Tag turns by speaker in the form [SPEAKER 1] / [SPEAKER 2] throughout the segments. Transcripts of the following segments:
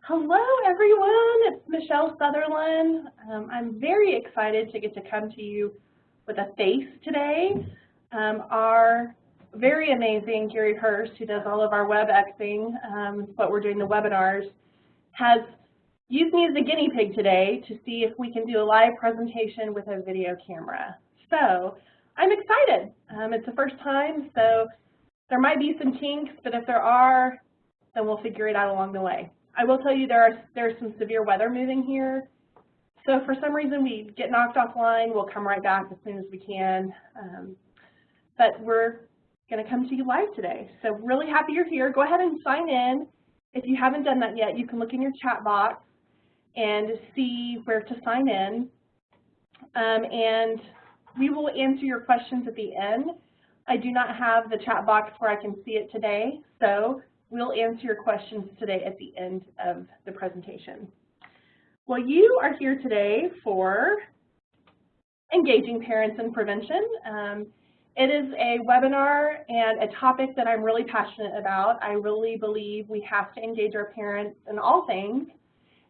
[SPEAKER 1] Hello, everyone. It's Michelle Sutherland. I'm very excited to get to come to you with a face today. Our very amazing Gary Hurst, who does all of our WebExing, but we're doing the webinars, has used me as a guinea pig today to see if we can do a live presentation with a video camera. So I'm excited. It's the first time, so there might be some kinks, but if there are, then we'll figure it out along the way. I will tell you there's some severe weather moving here. So if for some reason we get knocked offline, we'll come right back as soon as we can. But we're going to come to you live today. So really happy you're here. Go ahead and sign in. If you haven't done that yet, you can look in your chat box and see where to sign in. And we will answer your questions at the end. I do not have the chat box where I can see it today, so we'll answer your questions today at the end of the presentation. Well, you are here today for Engaging Parents in Prevention. It is a webinar and a topic that I'm really passionate about. I really believe we have to engage our parents in all things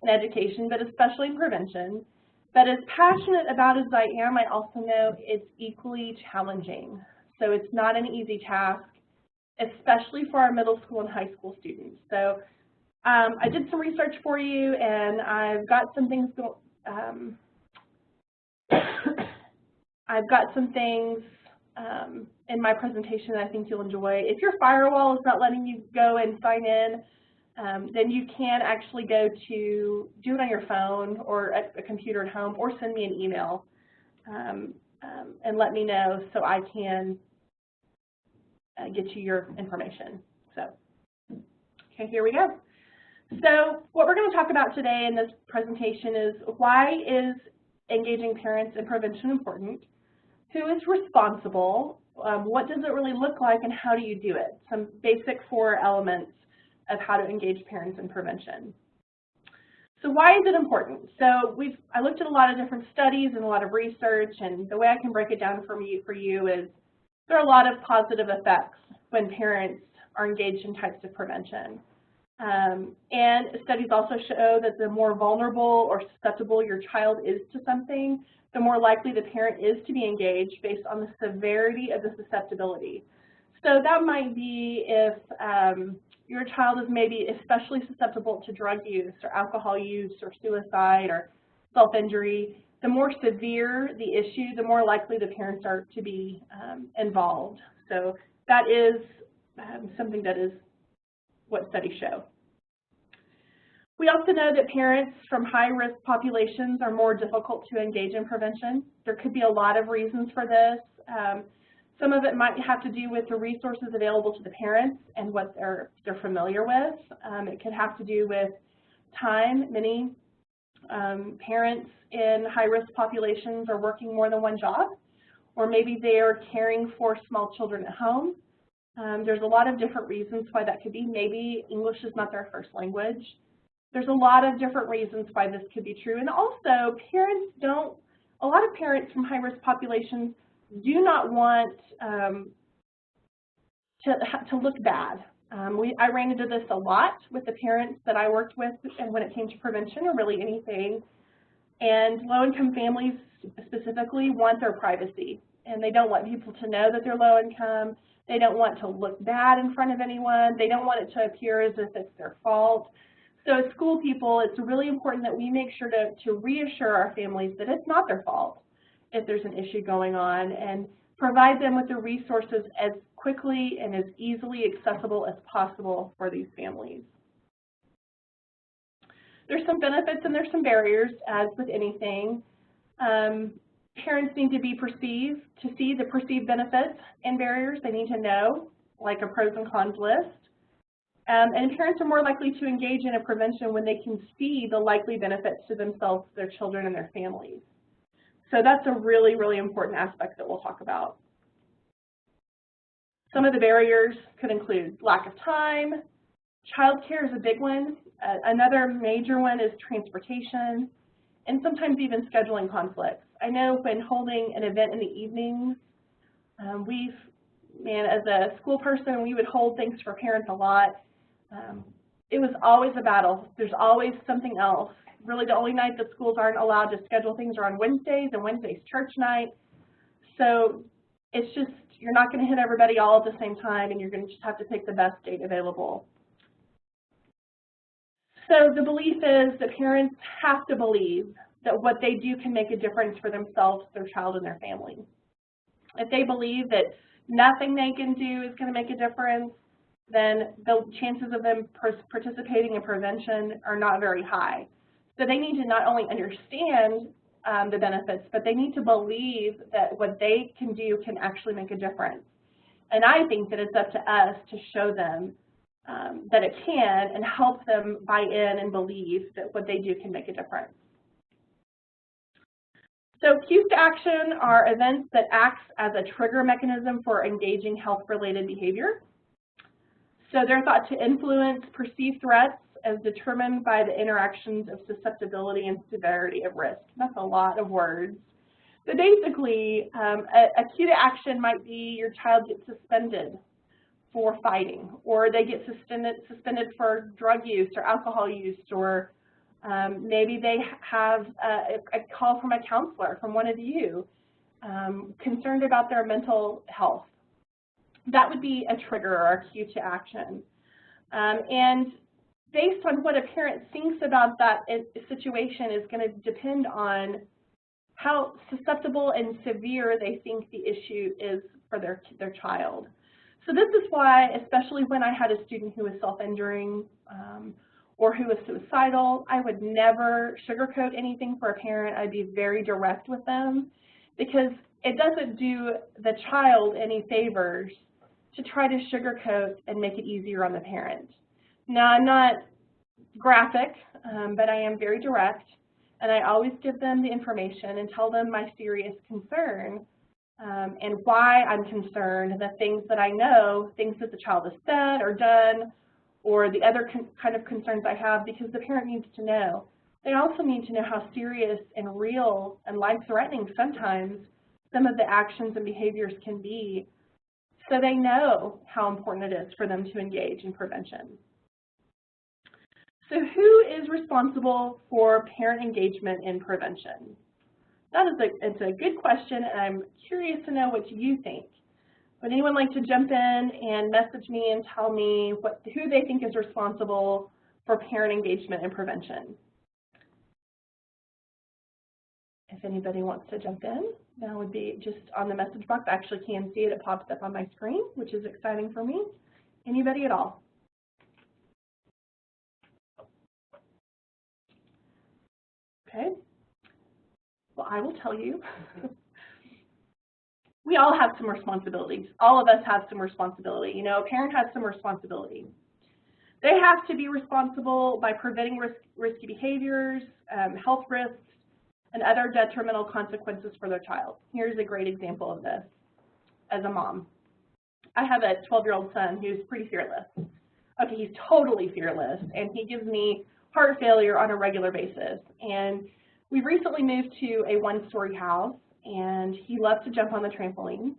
[SPEAKER 1] in education, but especially in prevention. But as passionate about as I am, I also know it's equally challenging. So it's not an easy task, especially for our middle school and high school students. So I did some research for you, and I've got some things in my presentation that I think you'll enjoy. If your firewall is not letting you go and sign in, then you can actually go to do it on your phone or at a computer at home, or send me an email and let me know so I can get you your information. So, okay, here we go. So what we're going to talk about today in this presentation is why is engaging parents in prevention important? Who is responsible? What does it really look like, and how do you do it? Some basic 4 elements of how to engage parents in prevention. So why is it important? So I looked at a lot of different studies and a lot of research, and the way I can break it down for you is there are a lot of positive effects when parents are engaged in types of prevention. And studies also show that the more vulnerable or susceptible your child is to something, the more likely the parent is to be engaged based on the severity of the susceptibility. So that might be if your child is maybe especially susceptible to drug use or alcohol use or suicide or self-injury. The more severe the issue, the more likely the parents are to be involved. So that is something that is what studies show. We also know that parents from high-risk populations are more difficult to engage in prevention. There could be a lot of reasons for this. Some of it might have to do with the resources available to the parents and what they're familiar with. It could have to do with time. Many parents in high-risk populations are working more than one job, or maybe they are caring for small children at home. There's a lot of different reasons why that could be. Maybe English is not their first language. There's a lot of different reasons why this could be true. And also, a lot of parents from high-risk populations do not want to look bad. I ran into this a lot with the parents that I worked with, and when it came to prevention or really anything. And low-income families specifically want their privacy, and they don't want people to know that they're low-income. They don't want to look bad in front of anyone. They don't want it to appear as if it's their fault. So as school people, it's really important that we make sure to reassure our families that it's not their fault if there's an issue going on, and provide them with the resources as quickly and as easily accessible as possible for these families. There's some benefits and there's some barriers, as with anything. Parents need to see the perceived benefits and barriers. They need to know, like a pros and cons list. And parents are more likely to engage in a prevention when they can see the likely benefits to themselves, their children, and their families. So that's a really, really important aspect that we'll talk about. Some of the barriers could include lack of time. Childcare is a big one. Another major one is transportation, and sometimes even scheduling conflicts. I know when holding an event in the evenings, as a school person, we would hold things for parents a lot. it was always a battle. There's always something else. Really, the only night that schools aren't allowed to schedule things are on Wednesdays, and Wednesday's church night. So it's just, you're not going to hit everybody all at the same time, and you're going to just have to pick the best date available. So the belief is that parents have to believe that what they do can make a difference for themselves, their child, and their family. If they believe that nothing they can do is going to make a difference, then the chances of them participating in prevention are not very high. So they need to not only understand the benefits, but they need to believe that what they can do can actually make a difference. And I think that it's up to us to show them that it can and help them buy in and believe that what they do can make a difference. So cues to action are events that act as a trigger mechanism for engaging health-related behavior. So they're thought to influence perceived threats as determined by the interactions of susceptibility and severity of risk. That's a lot of words. But basically, a cue to action might be your child gets suspended for fighting, or they get suspended for drug use or alcohol use, or maybe they have a call from a counselor, from one of you, concerned about their mental health. That would be a trigger or a cue to action. And based on what a parent thinks about that situation is going to depend on how susceptible and severe they think the issue is for their child. So this is why, especially when I had a student who was self-injuring or who was suicidal, I would never sugarcoat anything for a parent. I'd be very direct with them, because it doesn't do the child any favors to try to sugarcoat and make it easier on the parent. Now, I'm not graphic, but I am very direct, and I always give them the information and tell them my serious concern and why I'm concerned, the things that I know, things that the child has said or done, or the other kind of concerns I have, because the parent needs to know. They also need to know how serious and real and life-threatening sometimes some of the actions and behaviors can be, so they know how important it is for them to engage in prevention. So who is responsible for parent engagement in prevention? It's a good question, and I'm curious to know what you think. Would anyone like to jump in and message me and tell me who they think is responsible for parent engagement in prevention? If anybody wants to jump in, that would be just on the message box. I actually can see it. It pops up on my screen, which is exciting for me. Anybody at all? Okay. Well, I will tell you. We all have some responsibilities. All of us have some responsibility. You know, a parent has some responsibility. They have to be responsible by preventing risky behaviors, health risks, and other detrimental consequences for their child. Here's a great example of this as a mom. I have a 12-year-old son who's pretty fearless. Okay, he's totally fearless, and he gives me heart failure on a regular basis. And we recently moved to a one-story house, and he loves to jump on the trampoline.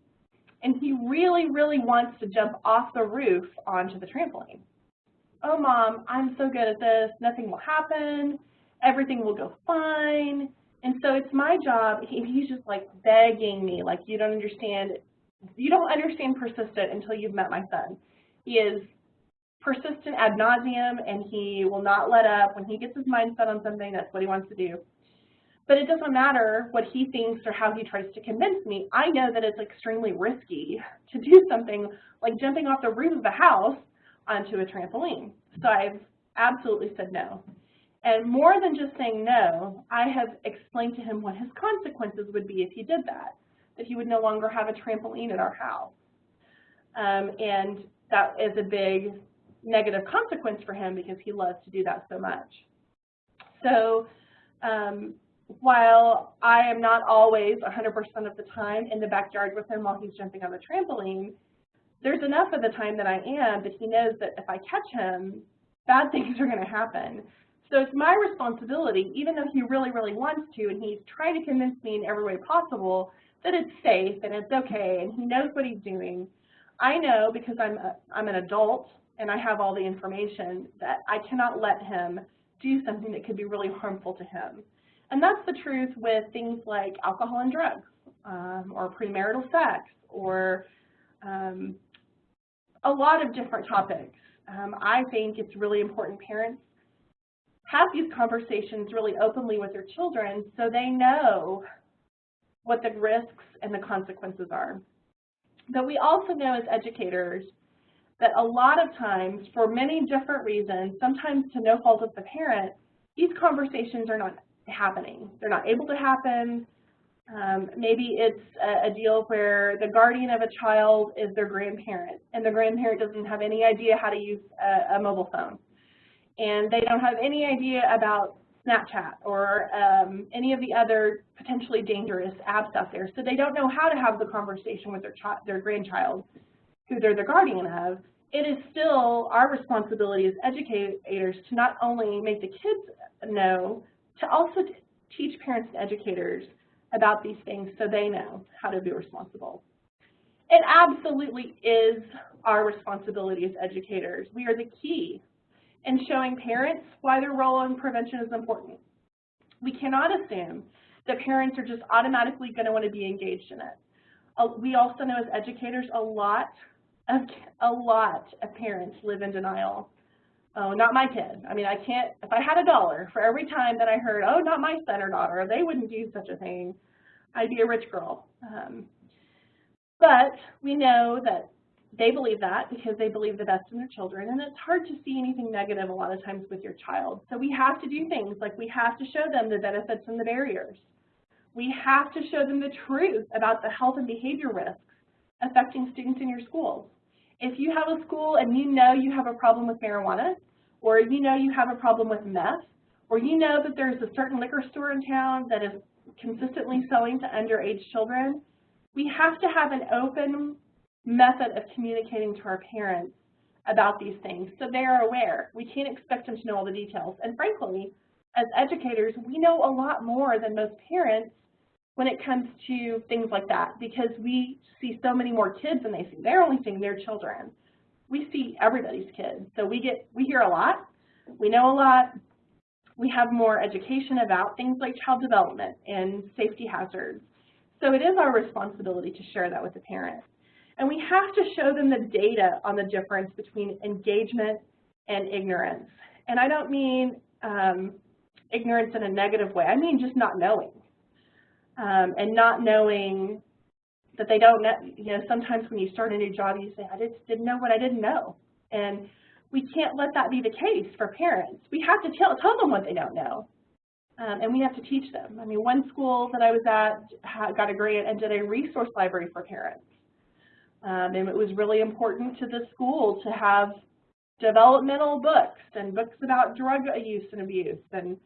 [SPEAKER 1] And he really, really wants to jump off the roof onto the trampoline. Oh, Mom, I'm so good at this. Nothing will happen. Everything will go fine. And so it's my job. He's just like begging me, like, you don't understand persistent until you've met my son. He is persistent ad nauseum, and he will not let up. When he gets his mind set on something, that's what he wants to do. But it doesn't matter what he thinks or how he tries to convince me. I know that it's extremely risky to do something like jumping off the roof of a house onto a trampoline. So I've absolutely said no. And more than just saying no, I have explained to him what his consequences would be if he did that he would no longer have a trampoline at our house. And that is a big negative consequence for him because he loves to do that so much. So while I am not always 100% of the time in the backyard with him while he's jumping on the trampoline, there's enough of the time that I am that he knows that if I catch him, bad things are going to happen. So it's my responsibility, even though he really, really wants to, and he's trying to convince me in every way possible that it's safe and it's okay and he knows what he's doing. I know, because I'm an adult and I have all the information, that I cannot let him do something that could be really harmful to him. And that's the truth with things like alcohol and drugs, or premarital sex, or a lot of different topics. I think it's really important parents have these conversations really openly with their children so they know what the risks and the consequences are. But we also know as educators that a lot of times, for many different reasons, sometimes to no fault of the parent, these conversations are not happening. They're not able to happen. Maybe it's a deal where the guardian of a child is their grandparent, and the grandparent doesn't have any idea how to use a mobile phone. And they don't have any idea about Snapchat or any of the other potentially dangerous apps out there. So they don't know how to have the conversation with their grandchild, who they're the guardian of. It is still our responsibility as educators to not only make the kids know, to also teach parents and educators about these things so they know how to be responsible. It absolutely is our responsibility as educators. We are the key in showing parents why their role in prevention is important. We cannot assume that parents are just automatically going to want to be engaged in it. We also know as educators a lot of parents live in denial. Oh, not my kid. I mean, I can't, if I had $1 for every time that I heard, oh, not my son or daughter, they wouldn't do such a thing, I'd be a rich girl. But we know that they believe that because they believe the best in their children, and it's hard to see anything negative a lot of times with your child. So we have to do things like we have to show them the benefits and the barriers. We have to show them the truth about the health and behavior risks affecting students in your schools. If you have a school and you know you have a problem with marijuana, or you know you have a problem with meth, or you know that there's a certain liquor store in town that is consistently selling to underage children, we have to have an open method of communicating to our parents about these things so they are aware. We can't expect them to know all the details. And frankly, as educators, we know a lot more than most parents when it comes to things like that, because we see so many more kids than they see. They're only seeing their children. We see everybody's kids. So we hear a lot, we know a lot, we have more education about things like child development and safety hazards. So it is our responsibility to share that with the parents. And we have to show them the data on the difference between engagement and ignorance. And I don't mean ignorance in a negative way. I mean just not knowing. And not knowing that they don't know. You know, sometimes when you start a new job, you say, I just didn't know what I didn't know. And we can't let that be the case for parents. We have to tell them what they don't know. And we have to teach them. I mean, one school that I was at got a grant and did a resource library for parents. And it was really important to the school to have developmental books and books about drug use and abuse, and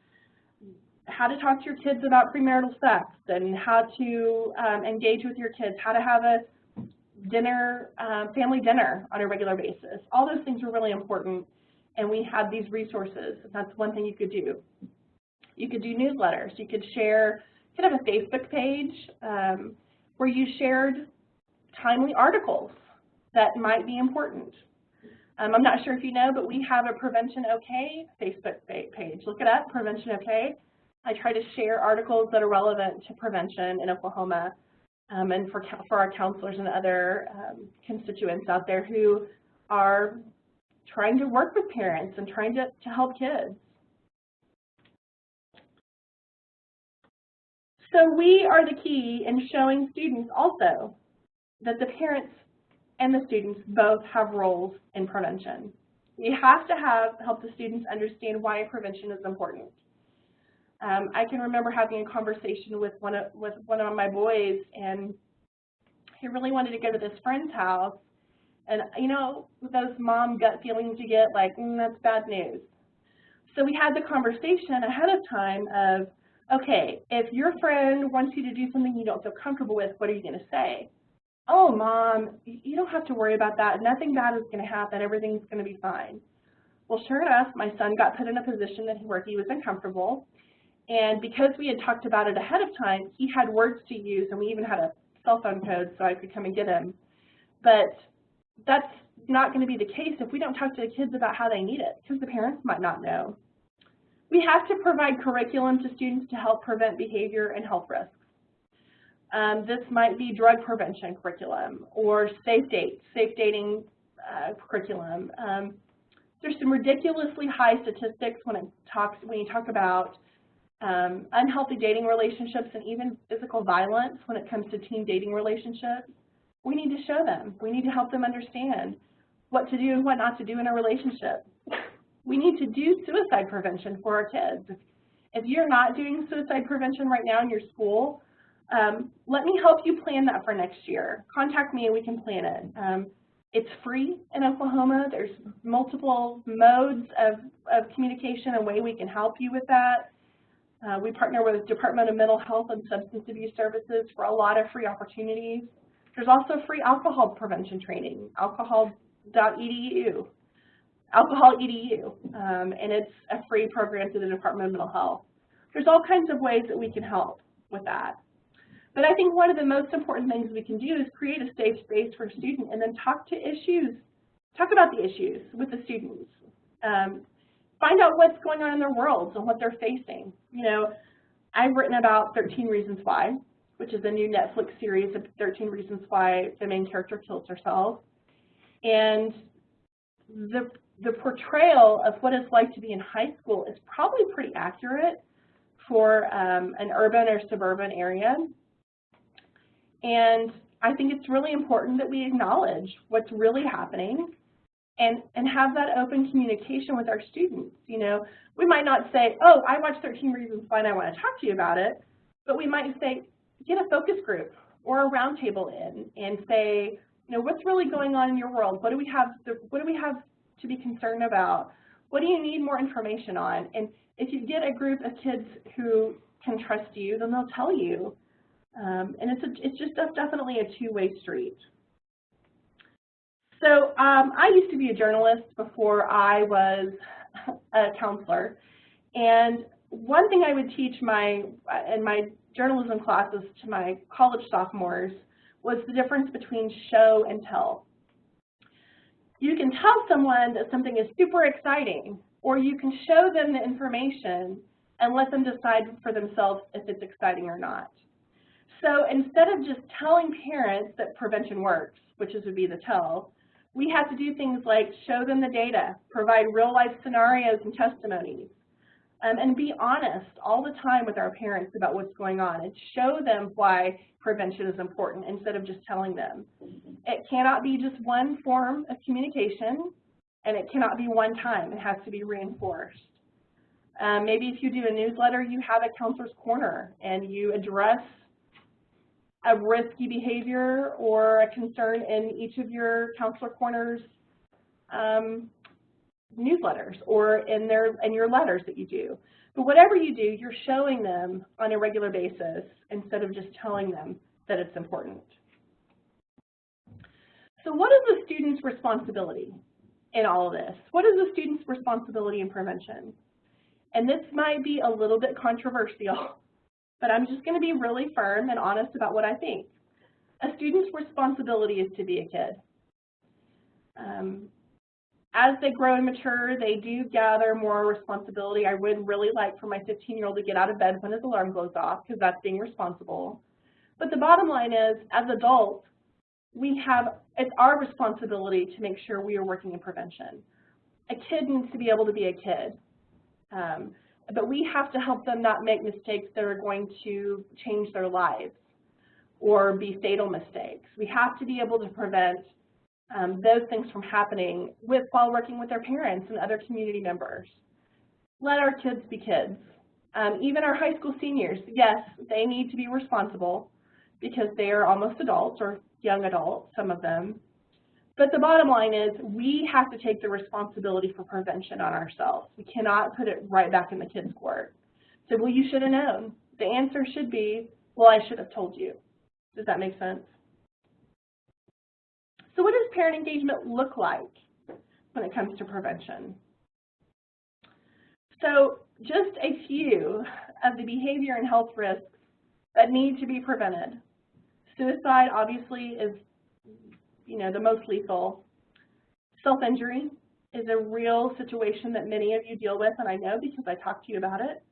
[SPEAKER 1] how to talk to your kids about premarital sex, and how to engage with your kids, how to have a dinner, family dinner on a regular basis. All those things were really important, and we had these resources. That's one thing you could do. You could do newsletters. You could share, you could have a Facebook page where you shared timely articles that might be important. I'm not sure if you know, but we have a Prevention OK Facebook page. Look it up, Prevention OK. I try to share articles that are relevant to prevention in Oklahoma, and for our counselors and other constituents out there who are trying to work with parents and trying to help kids. So we are the key in showing students also that the parents and the students both have roles in prevention. We have to help the students understand why prevention is important. I can remember having a conversation with one of my boys, and he really wanted to go to this friend's house. And you know, those mom gut feelings you get, like, that's bad news. So we had the conversation ahead of time of, okay, if your friend wants you to do something you don't feel comfortable with, what are you going to say? Oh, Mom, you don't have to worry about that. Nothing bad is going to happen. Everything's going to be fine. Well, sure enough, my son got put in a position where he was uncomfortable. And because we had talked about it ahead of time, he had words to use, and we even had a cell phone code so I could come and get him. But not going to be the case if we don't talk to the kids about how they need it, because the parents might not know. We have to provide curriculum to students to help prevent behavior and health risks. This might be drug prevention curriculum or safe dating curriculum. There's some ridiculously high statistics when you talk about unhealthy dating relationships and even physical violence when it comes to teen dating relationships. We need to show them. We need to help them understand what to do and what not to do in a relationship. We need to do suicide prevention for our kids. If you're not doing suicide prevention right now in your school, let me help you plan that for next year. Contact me and we can plan it. It's free in Oklahoma. There's multiple modes of communication and way we can help you with that. We partner with Department of Mental Health and Substance Abuse Services for a lot of free opportunities. There's also free alcohol prevention training, alcohol.edu, and it's a free program through the Department of Mental Health. There's all kinds of ways that we can help with that. But I think one of the most important things we can do is create a safe space for a student and then talk about the issues with the students. Find out what's going on in their worlds and what they're facing. You know, I've written about 13 Reasons Why, which is a new Netflix series of 13 reasons why the main character kills herself. And the portrayal of what it's like to be in high school is probably pretty accurate for an urban or suburban area. And I think it's really important that we acknowledge what's really happening and have that open communication with our students. You know, we might not say, oh, I watched 13 Reasons Why and I want to talk to you about it, but we might say, get a focus group or a roundtable in and say, you know, what's really going on in your world? What do we have to be concerned about? What do you need more information on? And if you get a group of kids who can trust you, then they'll tell you. And it's just definitely a two-way street. So I used to be a journalist before I was a counselor, and one thing I would teach in my journalism classes to my college sophomores was the difference between show and tell. You can tell someone that something is super exciting, or you can show them the information and let them decide for themselves if it's exciting or not. So instead of just telling parents that prevention works, which would be the tell, we have to do things like show them the data, provide real-life scenarios and testimonies, and be honest all the time with our parents about what's going on and show them why prevention is important instead of just telling them. It cannot be just one form of communication, and it cannot be one time. It has to be reinforced. Maybe if you do a newsletter, you have a counselor's corner and you address a risky behavior or a concern in each of your counselor corners newsletters or in your letters that you do. But whatever you do, you're showing them on a regular basis instead of just telling them that it's important. So what is the student's responsibility in all of this? What is the student's responsibility in prevention? And this might be a little bit controversial, but I'm just going to be really firm and honest about what I think. A student's responsibility is to be a kid. As they grow and mature, they do gather more responsibility. I would really like for my 15-year-old to get out of bed when his alarm goes off, because that's being responsible. But the bottom line is, as adults, it's our responsibility to make sure we are working in prevention. A kid needs to be able to be a kid. But we have to help them not make mistakes that are going to change their lives or be fatal mistakes. We have to be able to prevent those things from happening while working with their parents and other community members. Let our kids be kids. Even our high school seniors, yes, they need to be responsible because they are almost adults or young adults, some of them. But the bottom line is we have to take the responsibility for prevention on ourselves. We cannot put it right back in the kids' court. So, well, you should have known. The answer should be, well, I should have told you. Does that make sense? So what does parent engagement look like when it comes to prevention? So just a few of the behavior and health risks that need to be prevented. Suicide obviously is, the most lethal. Self-injury is a real situation that many of you deal with, and I know because I talked to you about it.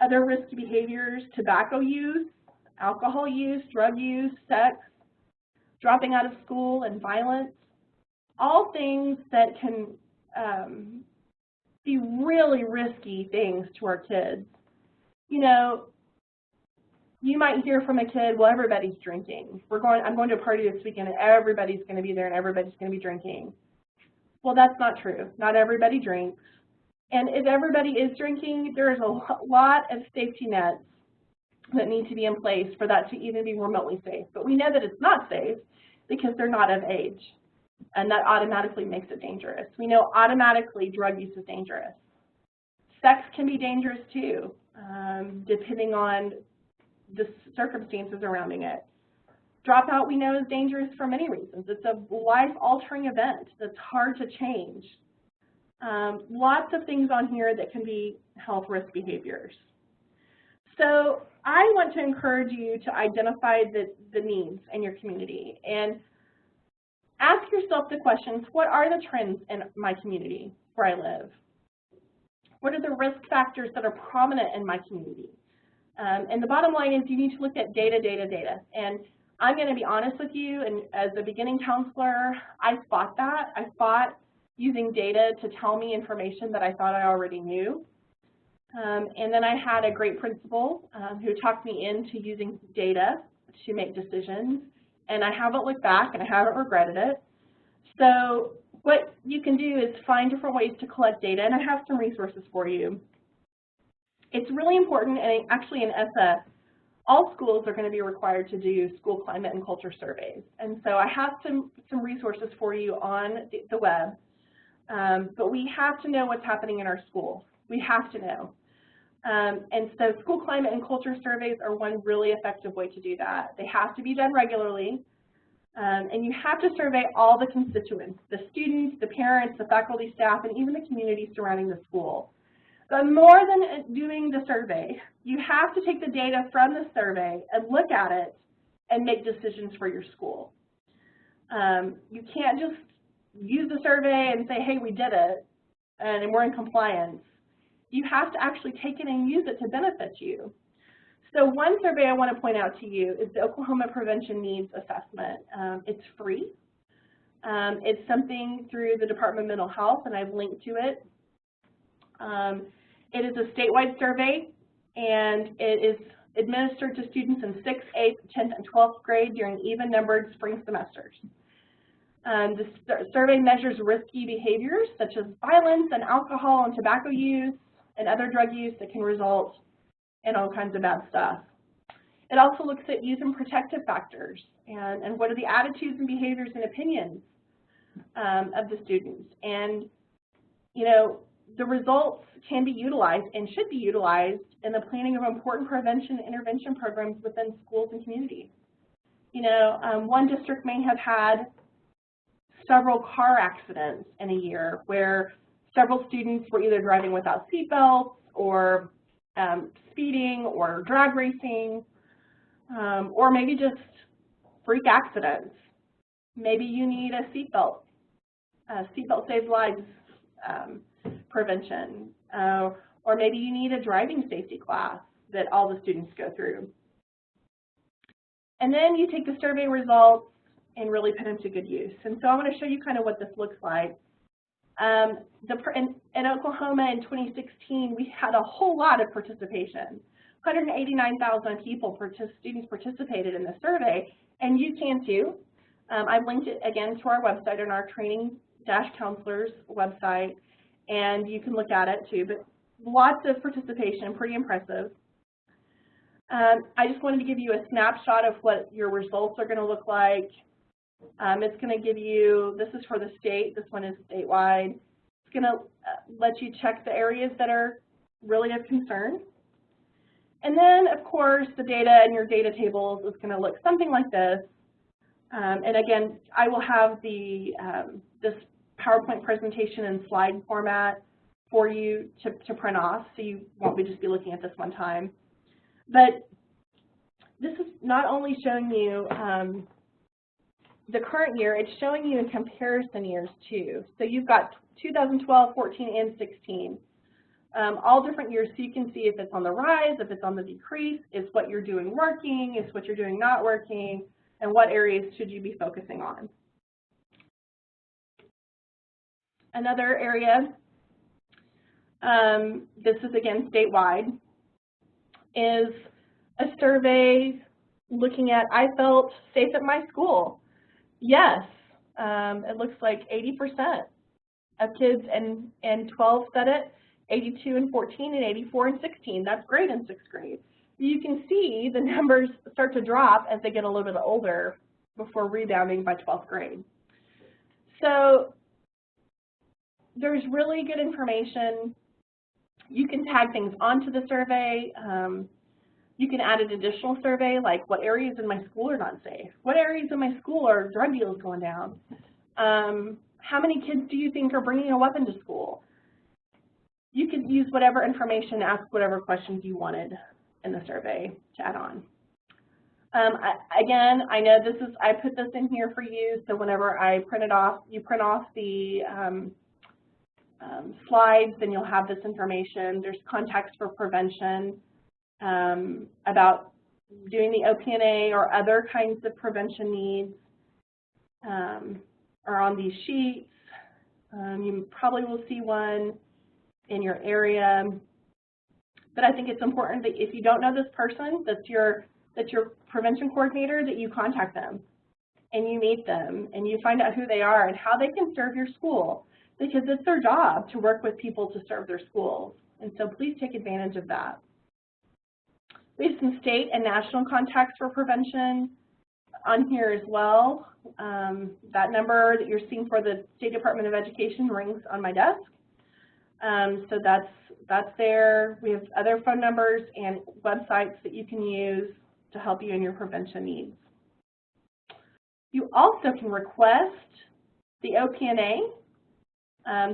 [SPEAKER 1] Other risky behaviors: tobacco use, alcohol use, drug use, sex, dropping out of school, and violence. All things that can be really risky things to our kids. You know, you might hear from a kid, well, everybody's drinking. I'm going to a party this weekend and everybody's going to be there and everybody's going to be drinking. Well, that's not true. Not everybody drinks. And if everybody is drinking, there's a lot of safety nets that need to be in place for that to even be remotely safe. But we know that it's not safe because they're not of age, and that automatically makes it dangerous. We know automatically drug use is dangerous. Sex can be dangerous too, depending on the circumstances surrounding it. Dropout, we know, is dangerous for many reasons. It's a life-altering event that's hard to change. Lots of things on here that can be health risk behaviors. So I want to encourage you to identify the needs in your community and ask yourself the questions: what are the trends in my community where I live? What are the risk factors that are prominent in my community? And the bottom line is you need to look at data. And I'm going to be honest with you, and as a beginning counselor, I fought that. I fought using data to tell me information that I thought I already knew. And then I had a great principal who talked me into using data to make decisions, and I haven't looked back and I haven't regretted it. So what you can do is find different ways to collect data, and I have some resources for you. It's really important, and actually in ESSA, all schools are going to be required to do school climate and culture surveys. And so I have some resources for you on the web, but we have to know what's happening in our schools. We have to know. And so school climate and culture surveys are one really effective way to do that. They have to be done regularly, and you have to survey all the constituents: the students, the parents, the faculty, staff, and even the community surrounding the school. But more than doing the survey, you have to take the data from the survey and look at it and make decisions for your school. You can't just use the survey and say, hey, we did it, and we're in compliance. You have to actually take it and use it to benefit you. So one survey I want to point out to you is the Oklahoma Prevention Needs Assessment. It's free. It's something through the Department of Mental Health, and I've linked to it. It is a statewide survey, and it is administered to students in 6th, 8th, 10th, and 12th grade during even-numbered spring semesters. The survey measures risky behaviors such as violence and alcohol and tobacco use and other drug use that can result in all kinds of bad stuff. It also looks at youth and protective factors and what are the attitudes and behaviors and opinions of the students. And, you know, the results can be utilized and should be utilized in the planning of important prevention and intervention programs within schools and communities. You know, one district may have had several car accidents in a year where several students were either driving without seatbelts or speeding or drag racing, or maybe just freak accidents. Maybe you need a seatbelt. Seatbelt saves lives prevention, or maybe you need a driving safety class that all the students go through. And then you take the survey results and really put them to good use. And so I want to show you kind of what this looks like. In Oklahoma in 2016, we had a whole lot of participation. 189,000 students participated in the survey, and you can too. I've linked it again to our website on our training-counselors website, and you can look at it too. But lots of participation, pretty impressive. I just wanted to give you a snapshot of what your results are going to look like. It's going to give you, this is for the state, this one is statewide. It's going to let you check the areas that are really of concern. And then, of course, the data in your data tables is going to look something like this. And again, I will have the this PowerPoint presentation in slide format for you to print off, so you won't just be looking at this one time. But this is not only showing you the current year, it's showing you in comparison years too. So you've got 2012, 14, and 16. All different years, so you can see if it's on the rise, if it's on the decrease, is what you're doing working, is what you're doing not working, and what areas should you be focusing on. Another area, this is again statewide, is a survey looking at, I felt safe at my school. Yes, it looks like 80% of kids in 12 said it, 82 in 14, and 84 in 16. That's great in 6th grade. You can see the numbers start to drop as they get a little bit older before rebounding by 12th grade. So there's really good information. You can tag things onto the survey. You can add an additional survey like what areas in my school are not safe? What areas in my school are drug deals going down? How many kids do you think are bringing a weapon to school? You could use whatever information, ask whatever questions you wanted in the survey to add on. Again, I know this is, I put this in here for you, so whenever I print it off, you print off the slides, then you'll have this information. There's contacts for prevention, about doing the OPNA or other kinds of prevention needs are on these sheets. You probably will see one in your area, but I think it's important that if you don't know this person, that's your prevention coordinator, that you contact them and you meet them and you find out who they are and how they can serve your school, because it's their job to work with people to serve their schools. And so please take advantage of that. We have some state and national contacts for prevention on here as well. That number that you're seeing for the State Department of Education rings on my desk. So that's there. We have other phone numbers and websites that you can use to help you in your prevention needs. You also can request the OPNA,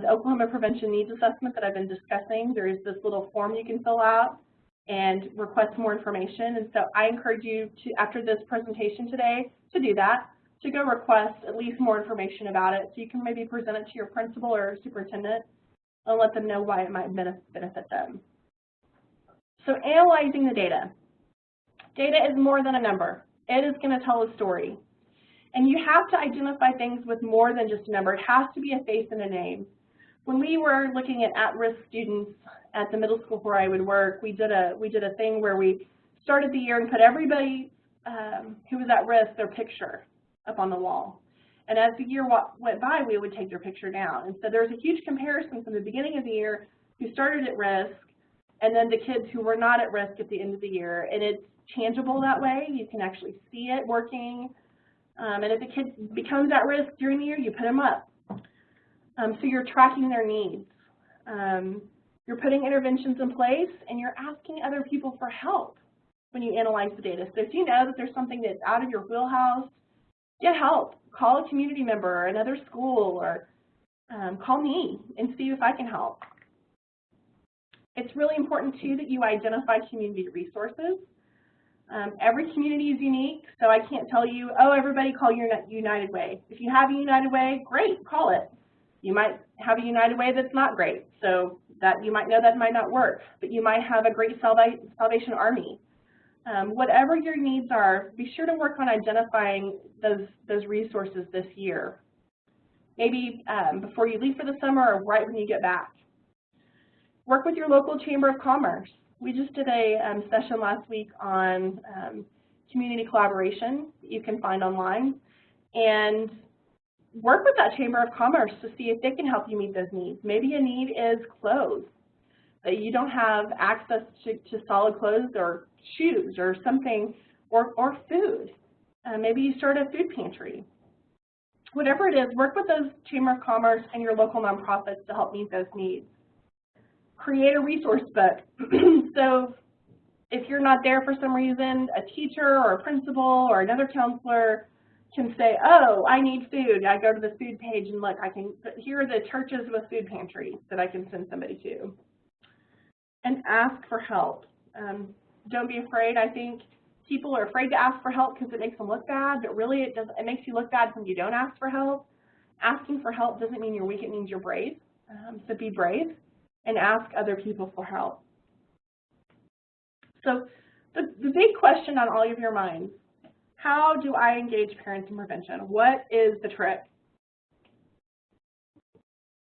[SPEAKER 1] the Oklahoma Prevention Needs Assessment that I've been discussing. There is this little form you can fill out and request more information. And so I encourage you to, after this presentation today, to do that, to go request at least more information about it so you can maybe present it to your principal or superintendent and let them know why it might benefit them. So analyzing the data. Data is more than a number. It is going to tell a story. And you have to identify things with more than just a number. It has to be a face and a name. When we were looking at at-risk students at the middle school where I would work, we did a thing where we started the year and put everybody who was at risk, their picture up on the wall. And as the year went by, we would take their picture down. And so there's a huge comparison from the beginning of the year who started at risk and then the kids who were not at risk at the end of the year. And it's tangible that way. You can actually see it working. And if a kid becomes at risk during the year, you put them up. So you're tracking their needs. You're putting interventions in place, and you're asking other people for help when you analyze the data. So if you know that there's something that's out of your wheelhouse, get help. Call a community member or another school, or call me and see if I can help. It's really important, too, that you identify community resources. Every community is unique, so I can't tell you, oh, everybody call your United Way. If you have a United Way, great, call it. You might have a United Way that's not great, so that you might know that might not work, but you might have a great Salvation Army. Whatever your needs are, be sure to work on identifying those resources this year. Maybe before you leave for the summer or right when you get back. Work with your local Chamber of Commerce. We just did a session last week on community collaboration that you can find online, and work with that Chamber of Commerce to see if they can help you meet those needs. Maybe a need is clothes, that you don't have access to solid clothes or shoes or something, or food. Maybe you start a food pantry. Whatever it is, work with those Chamber of Commerce and your local nonprofits to help meet those needs. Create a resource book. So if you're not there for some reason, a teacher or a principal or another counselor can say, oh, I need food. I go to the food page and look, here are the churches with food pantries that I can send somebody to. And ask for help. Don't be afraid. I think people are afraid to ask for help because it makes them look bad, but really it makes you look bad when you don't ask for help. Asking for help doesn't mean you're weak, it means you're brave. So be brave and ask other people for help. So the big question on all of your minds, how do I engage parents in prevention? What is the trick?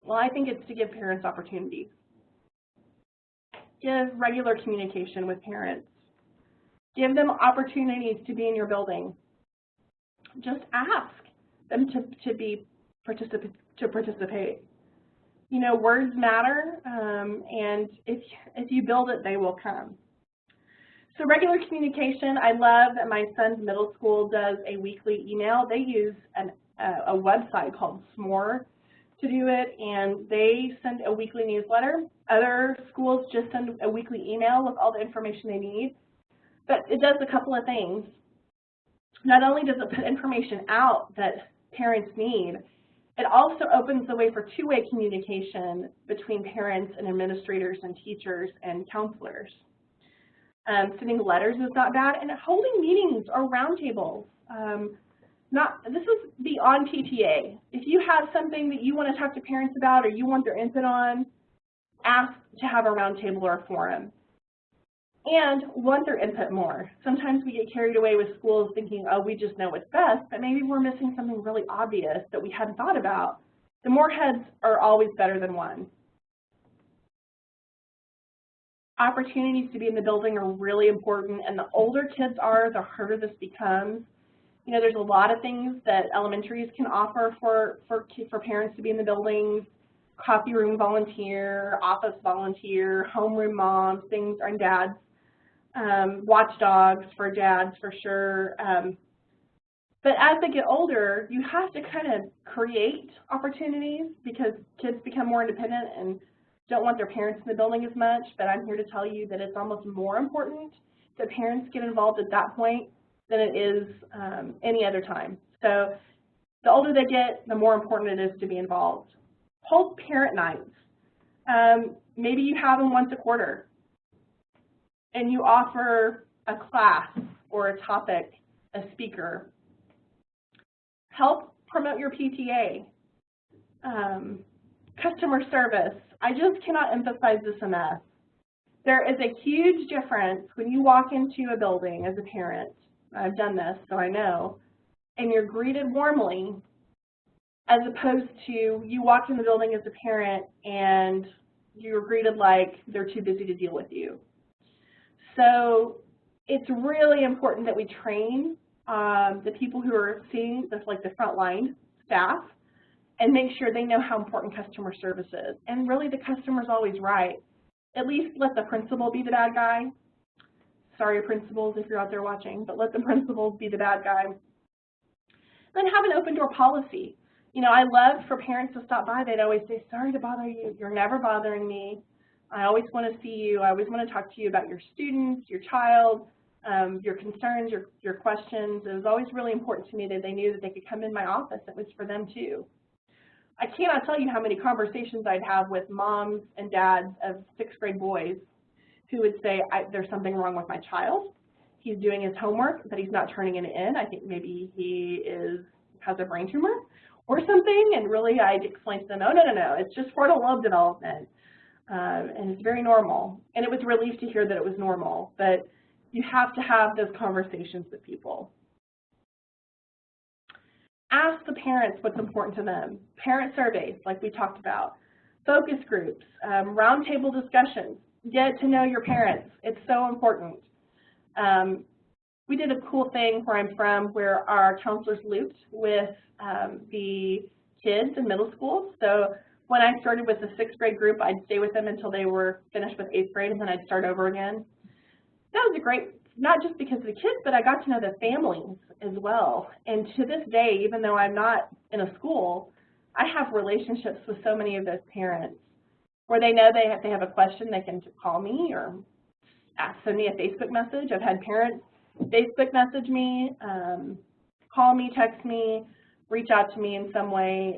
[SPEAKER 1] Well, I think it's to give parents opportunities. Give regular communication with parents. Give them opportunities to be in your building. Just ask them to participate. You know, words matter, and if you build it, they will come. So regular communication, I love that my son's middle school does a weekly email. They use a website called S'more to do it, and they send a weekly newsletter. Other schools just send a weekly email with all the information they need. But it does a couple of things. Not only does it put information out that parents need, it also opens the way for two-way communication between parents and administrators and teachers and counselors. Sending letters is not bad, and holding meetings or roundtables. This is beyond PTA. If you have something that you want to talk to parents about or you want their input on, ask to have a roundtable or a forum. And want their input more. Sometimes we get carried away with schools thinking, oh, we just know what's best, but maybe we're missing something really obvious that we hadn't thought about. The more heads are always better than one. Opportunities to be in the building are really important, and the older kids are, the harder this becomes. You know, there's a lot of things that elementaries can offer for parents to be in the buildings. Coffee room volunteer, office volunteer, homeroom moms, things, and dads. Watchdogs for dads for sure. But as they get older, you have to kind of create opportunities because kids become more independent and don't want their parents in the building as much. But I'm here to tell you that it's almost more important that parents get involved at that point than it is any other time. So the older they get, the more important it is to be involved. Hold parent nights. Maybe you have them once a quarter, and you offer a class or a topic, a speaker. Help promote your PTA. Customer service. I just cannot emphasize this enough. There is a huge difference when you walk into a building as a parent. I've done this, so I know. And you're greeted warmly, as opposed to you walk in the building as a parent and you're greeted like they're too busy to deal with you. So it's really important that we train the people who are seeing this, like the frontline staff, and make sure they know how important customer service is. And really the customer's always right. At least let the principal be the bad guy. Sorry, principals, if you're out there watching, but let the principals be the bad guy. Then have an open door policy. You know, I love for parents to stop by. They'd always say, sorry to bother you. You're never bothering me. I always want to see you. I always want to talk to you about your students, your child, your concerns, your questions. It was always really important to me that they knew that they could come in my office. It was for them too. I cannot tell you how many conversations I'd have with moms and dads of 6th grade boys who would say, there's something wrong with my child. He's doing his homework, but he's not turning it in. I think maybe he has a brain tumor or something. And really, I'd explain to them, oh, no, it's just frontal lobe development. And it's very normal. And it was a relief to hear that it was normal. But you have to have those conversations with people. Ask the parents what's important to them. Parent surveys, like we talked about. Focus groups, roundtable discussions. Get to know your parents. It's so important. We did a cool thing where I'm from where our counselors looped with the kids in middle school. So when I started with the 6th grade group, I'd stay with them until they were finished with 8th grade, and then I'd start over again. That was a great, not just because of the kids, but I got to know the families as well. And to this day, even though I'm not in a school, I have relationships with so many of those parents where they know if they have a question, they can call me or send me a Facebook message. I've had parents Facebook message me, call me, text me, reach out to me in some way.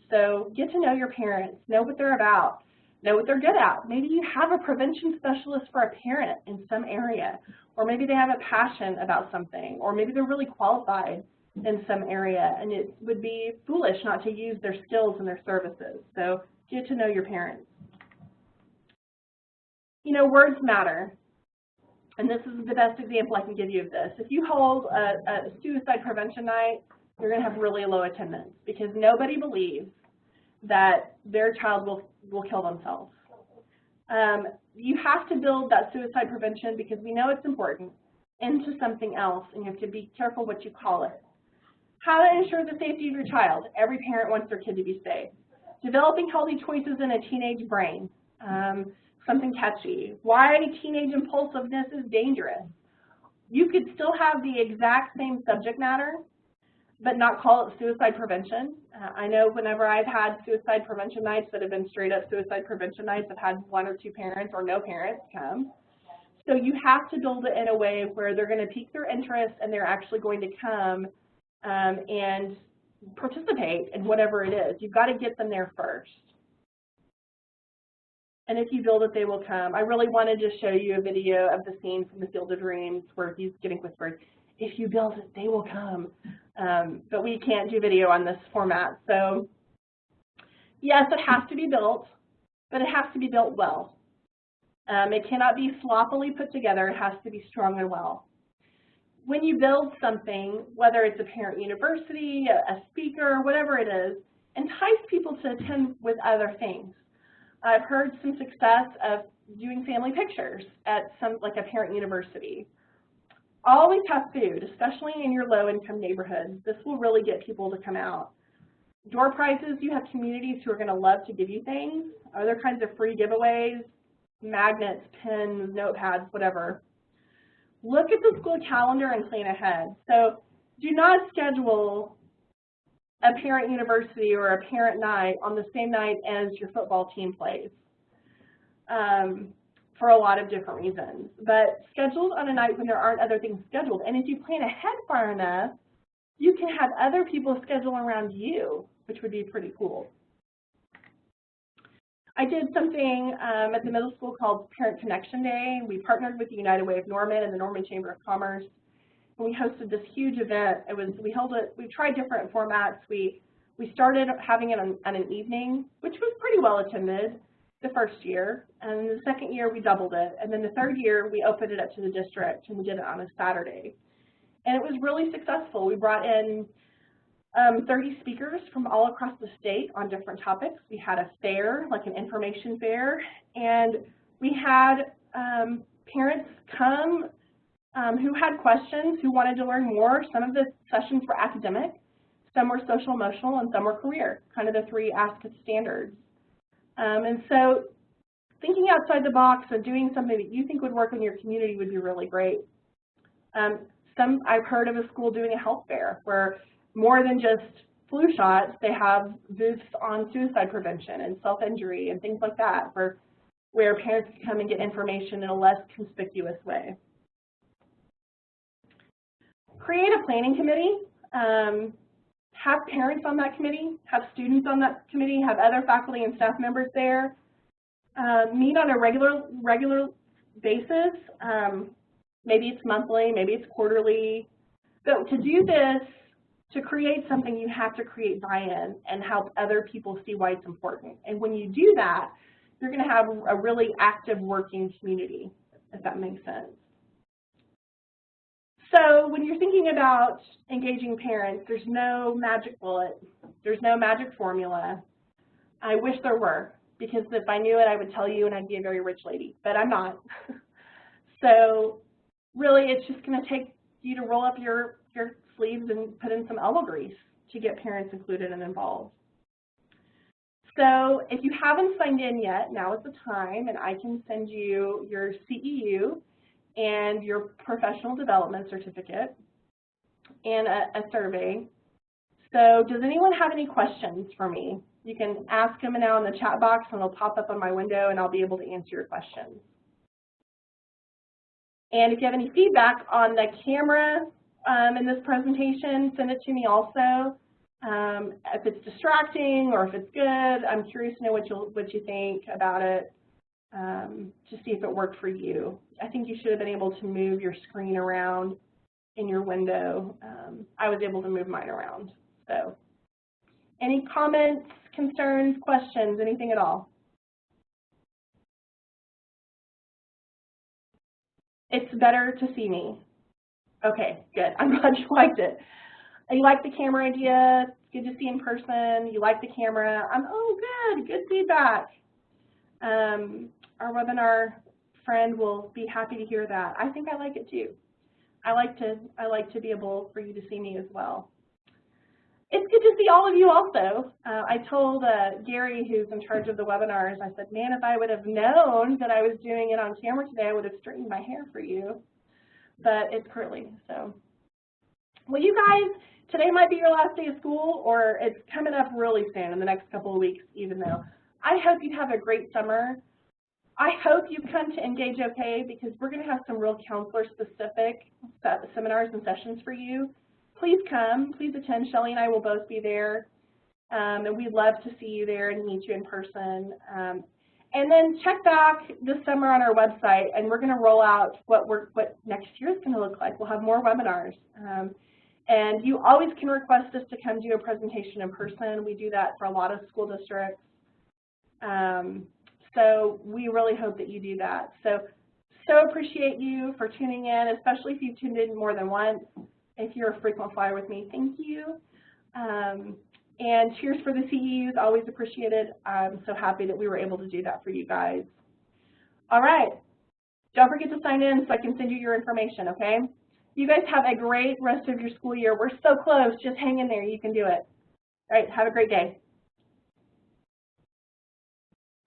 [SPEAKER 1] So get to know your parents, know what they're about. know what they're good at. Maybe you have a prevention specialist for a parent in some area, or maybe they have a passion about something, or maybe they're really qualified in some area, and it would be foolish not to use their skills and their services. So get to know your parents. You know, words matter, and this is the best example I can give you of this. If you hold a suicide prevention night, you're going to have really low attendance because nobody believes that their child will kill themselves. You have to build that suicide prevention, because we know it's important, into something else, and you have to be careful what you call it. How to ensure the safety of your child. Every parent wants their kid to be safe. Developing healthy choices in a teenage brain. Something catchy. Why teenage impulsiveness is dangerous. You could still have the exact same subject matter, but not call it suicide prevention. I know whenever I've had suicide prevention nights that have been straight up suicide prevention nights, I've had 1 or 2 parents or no parents come. So you have to build it in a way where they're going to pique their interest and they're actually going to come and participate in whatever it is. You've got to get them there first. And if you build it, they will come. I really wanted to show you a video of the scene from the Field of Dreams where he's getting whispered, if you build it, they will come. But we can't do video on this format. So yes, it has to be built, but it has to be built well. It cannot be sloppily put together. It has to be strong and well. When you build something, whether it's a parent university, a speaker, whatever it is, entice people to attend with other things. I've heard some success of doing family pictures at like a parent university. Always have food, especially in your low-income neighborhoods. This will really get people to come out. Door prizes, you have communities who are going to love to give you things. Other kinds of free giveaways, magnets, pens, notepads, whatever. Look at the school calendar and plan ahead. So do not schedule a parent university or a parent night on the same night as your football team plays for a lot of different reasons. But scheduled on a night when there aren't other things scheduled. And if you plan ahead far enough, you can have other people schedule around you, which would be pretty cool. I did something at the middle school called Parent Connection Day. We partnered with the United Way of Norman and the Norman Chamber of Commerce. And we hosted this huge event. We tried different formats. We started having it on an evening, which was pretty well attended the first year. And the second year, we doubled it. And then the third year, we opened it up to the district, and we did it on a Saturday. And it was really successful. We brought in 30 speakers from all across the state on different topics. We had a fair, like an information fair, and we had parents come who had questions, who wanted to learn more. Some of the sessions were academic, some were social emotional, and some were career, kind of the 3 Ask It standards. And so thinking outside the box and doing something that you think would work in your community would be really great. I've heard of a school doing a health fair where more than just flu shots, they have booths on suicide prevention and self-injury and things like that, where parents can come and get information in a less conspicuous way. Create a planning committee. Have parents on that committee, have students on that committee, have other faculty and staff members there. Meet on a regular basis. Maybe it's monthly, maybe it's quarterly. But to do this, to create something, you have to create buy-in and help other people see why it's important. And when you do that, you're going to have a really active working community, if that makes sense. So when you're thinking about engaging parents, there's no magic bullet. There's no magic formula. I wish there were, because if I knew it, I would tell you and I'd be a very rich lady, but I'm not. So really, it's just going to take you to roll up your sleeves and put in some elbow grease to get parents included and involved. So if you haven't signed in yet, now is the time, and I can send you your CEU and your professional development certificate and a survey. So does anyone have any questions for me? You can ask them now in the chat box, and they'll pop up on my window, and I'll be able to answer your questions. And if you have any feedback on the camera in this presentation, send it to me also. If it's distracting or if it's good, I'm curious to know what you think about it, to see if it worked for you. I think you should have been able to move your screen around in your window. I was able to move mine around. So, any comments, concerns, questions, anything at all? It's better to see me. Okay, good. I'm glad you liked it. You like the camera idea? It's good to see in person. You like the camera? Oh, good feedback. Our webinar friend will be happy to hear that. I think I like it too. I like to be able for you to see me as well. It's good to see all of you also. I told Gary, who's in charge of the webinars, I said, man, if I would have known that I was doing it on camera today, I would have straightened my hair for you. But it's curly, so. Well, you guys, today might be your last day of school, or it's coming up really soon in the next couple of weeks, even though. I hope you have a great summer. I hope you come to Engage OK, because we're going to have some real counselor-specific seminars and sessions for you. Please come. Please attend. Shelly and I will both be there, and we'd love to see you there and meet you in person. And then check back this summer on our website, and we're going to roll out what next year is going to look like. We'll have more webinars. And you always can request us to come do a presentation in person. We do that for a lot of school districts. So we really hope that you do that. So appreciate you for tuning in, especially if you've tuned in more than once. If you're a frequent flyer with me, thank you. And cheers for the CEUs, always appreciated. I'm so happy that we were able to do that for you guys. All right, don't forget to sign in so I can send you your information, okay? You guys have a great rest of your school year. We're so close, just hang in there, you can do it. All right, have a great day.